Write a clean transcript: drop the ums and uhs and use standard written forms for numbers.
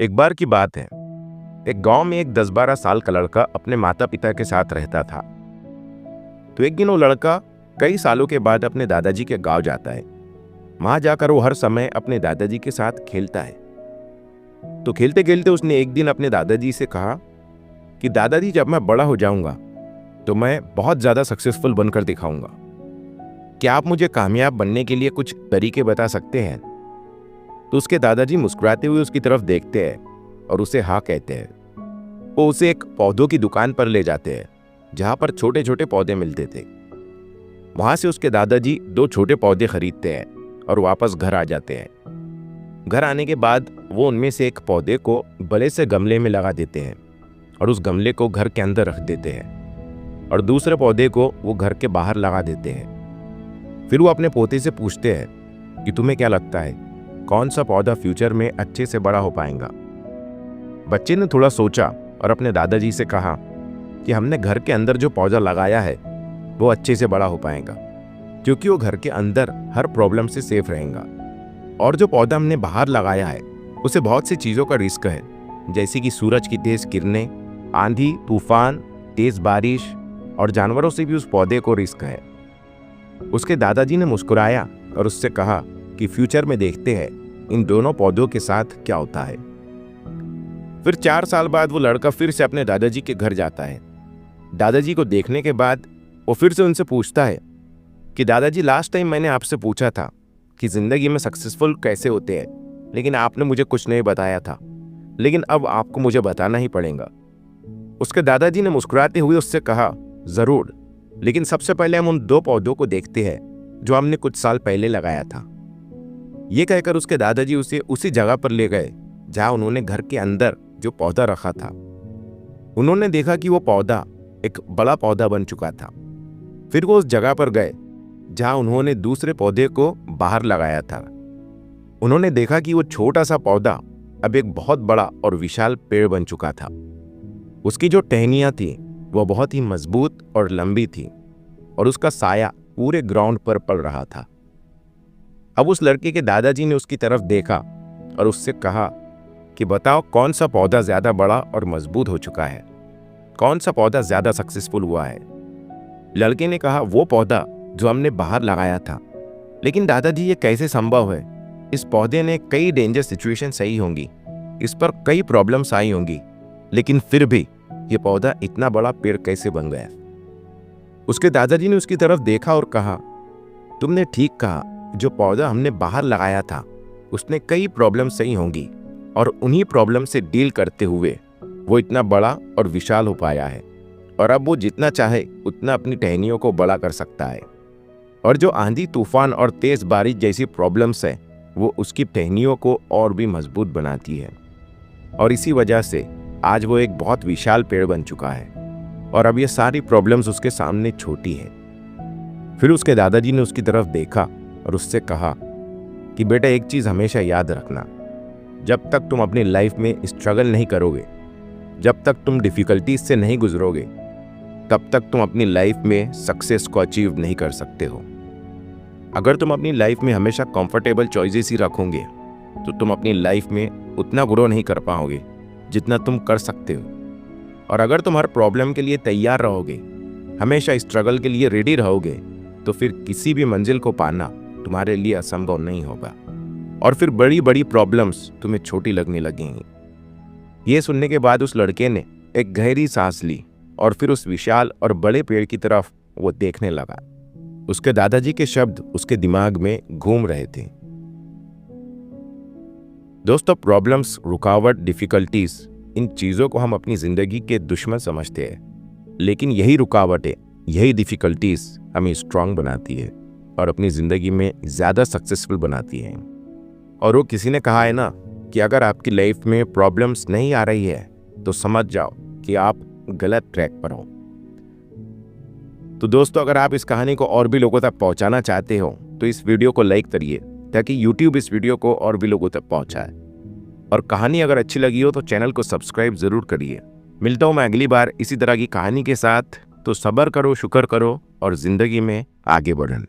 एक बार की बात है, एक गांव में एक 10-12 साल का लड़का अपने माता पिता के साथ रहता था। तो एक दिन वो लड़का कई सालों के बाद अपने दादाजी के गांव जाता है। वहां जाकर वो हर समय अपने दादाजी के साथ खेलता है। तो खेलते खेलते उसने एक दिन अपने दादाजी से कहा कि दादाजी, जब मैं बड़ा हो जाऊंगा तो मैं बहुत ज्यादा सक्सेसफुल बनकर दिखाऊंगा। क्या आप मुझे कामयाब बनने के लिए कुछ तरीके बता सकते हैं? तो उसके दादाजी मुस्कुराते हुए उसकी तरफ देखते हैं और उसे हाँ कहते हैं। वो उसे एक पौधों की दुकान पर ले जाते हैं जहां पर छोटे छोटे पौधे मिलते थे। वहां से उसके दादाजी 2 छोटे पौधे खरीदते हैं और वापस घर आ जाते हैं। घर आने के बाद वो उनमें से एक पौधे को बड़े से गमले में लगा देते हैं और उस गमले को घर के अंदर रख देते हैं और दूसरे पौधे को वो घर के बाहर लगा देते हैं। फिर वो अपने पोते से पूछते हैं कि तुम्हें क्या लगता है, कौन सा पौधा फ्यूचर में अच्छे से बड़ा हो पाएगा? बच्चे ने थोड़ा सोचा और अपने दादाजी से कहा कि हमने घर के अंदर जो पौधा लगाया है वो अच्छे से बड़ा हो पाएगा, क्योंकि वो घर के अंदर हर प्रॉब्लम से सेफ रहेगा। और जो पौधा हमने बाहर लगाया है उसे बहुत सी चीज़ों का रिस्क है, जैसे कि सूरज की तेज किरणें, आंधी तूफान, तेज बारिश और जानवरों से भी उस पौधे को रिस्क है। उसके दादाजी ने मुस्कुराया और उससे कहा कि फ्यूचर में देखते हैं इन दोनों पौधों के साथ क्या होता है। फिर 4 साल बाद वो लड़का फिर से अपने दादाजी के घर जाता है। दादाजी को देखने के बाद वो फिर से उनसे पूछता है कि दादाजी, लास्ट टाइम मैंने आपसे पूछा था कि जिंदगी में सक्सेसफुल कैसे होते हैं, लेकिन आपने मुझे कुछ नहीं बताया था, लेकिन अब आपको मुझे बताना ही पड़ेगा। उसके दादाजी ने मुस्कुराते हुए उससे कहा, जरूर, लेकिन सबसे पहले हम उन 2 पौधों को देखते हैं जो हमने कुछ साल पहले लगाया था। ये कहकर उसके दादाजी उसे उसी जगह पर ले गए जहां उन्होंने घर के अंदर जो पौधा रखा था। उन्होंने देखा कि वो पौधा एक बड़ा पौधा बन चुका था। फिर वो उस जगह पर गए जहां उन्होंने दूसरे पौधे को बाहर लगाया था। उन्होंने देखा कि वो छोटा सा पौधा अब एक बहुत बड़ा और विशाल पेड़ बन चुका था। उसकी जो टहनियां थी वो बहुत ही मजबूत और लंबी थी और उसका साया पूरे ग्राउंड पर पड़ रहा था। अब उस लड़के के दादाजी ने उसकी तरफ देखा और उससे कहा कि बताओ, कौन सा पौधा ज्यादा बड़ा और मजबूत हो चुका है, कौन सा पौधा ज्यादा सक्सेसफुल हुआ है? लड़के ने कहा, वो पौधा जो हमने बाहर लगाया था। लेकिन दादाजी, ये कैसे संभव है? इस पौधे ने कई डेंजर सिचुएशन सही होंगी, इस पर कई प्रॉब्लम्स आई होंगी, लेकिन फिर भी ये पौधा इतना बड़ा पेड़ कैसे बन गया? उसके दादाजी ने उसकी तरफ देखा और कहा, तुमने ठीक कहा, जो पौधा हमने बाहर लगाया था उसने कई प्रॉब्लम सही होंगी और उन्हीं प्रॉब्लम से डील करते हुए वो इतना बड़ा और विशाल हो पाया है और अब वो जितना चाहे उतना अपनी टहनियों को बड़ा कर सकता है। और जो आंधी तूफान और तेज बारिश जैसी प्रॉब्लम्स है वो उसकी टहनियों को और भी मजबूत बनाती है और इसी वजह से आज वो एक बहुत विशाल पेड़ बन चुका है और अब ये सारी प्रॉब्लम्स उसके सामने छोटी है। फिर उसके दादाजी ने उसकी तरफ देखा और उससे कहा कि बेटा, एक चीज हमेशा याद रखना, जब तक तुम अपनी लाइफ में स्ट्रगल नहीं करोगे, जब तक तुम डिफिकल्टीज से नहीं गुजरोगे, तब तक तुम अपनी लाइफ में सक्सेस को अचीव नहीं कर सकते हो। अगर तुम अपनी लाइफ में हमेशा कंफर्टेबल चॉइसेस ही रखोगे तो तुम अपनी लाइफ में उतना ग्रो नहीं कर पाओगे जितना तुम कर सकते हो। और अगर तुम हर प्रॉब्लम के लिए तैयार रहोगे, हमेशा स्ट्रगल के लिए रेडी रहोगे, तो फिर किसी भी मंजिल को पाना तुम्हारे लिए असंभव नहीं होगा और फिर बड़ी बड़ी प्रॉब्लम्स तुम्हें छोटी लगने लगेंगी। ये सुनने के बाद उस लड़के ने एक गहरी सांस ली और फिर उस विशाल और बड़े पेड़ की तरफ वो देखने लगा। उसके दादाजी के शब्द उसके दिमाग में घूम रहे थे। दोस्तों, प्रॉब्लम्स, रुकावट, डिफिकल्टीज, इन चीजों को हम अपनी जिंदगी के दुश्मन समझते हैं, लेकिन यही रुकावटें, यही डिफिकल्टीज हमें स्ट्रांग बनाती है और अपनी जिंदगी में ज्यादा सक्सेसफुल बनाती है। और वो किसी ने कहा है ना कि अगर आपकी लाइफ में प्रॉब्लम्स नहीं आ रही है तो समझ जाओ कि आप गलत ट्रैक पर हो। तो दोस्तों, अगर आप इस कहानी को और भी लोगों तक पहुंचाना चाहते हो तो इस वीडियो को लाइक करिए ताकि YouTube इस वीडियो को और भी लोगों तक पहुंचाए। और कहानी अगर अच्छी लगी हो तो चैनल को सब्सक्राइब जरूर करिए। मिलता हूं मैं अगली बार इसी तरह की कहानी के साथ। तो सब्र करो, शुक्र करो और जिंदगी में आगे बढ़न।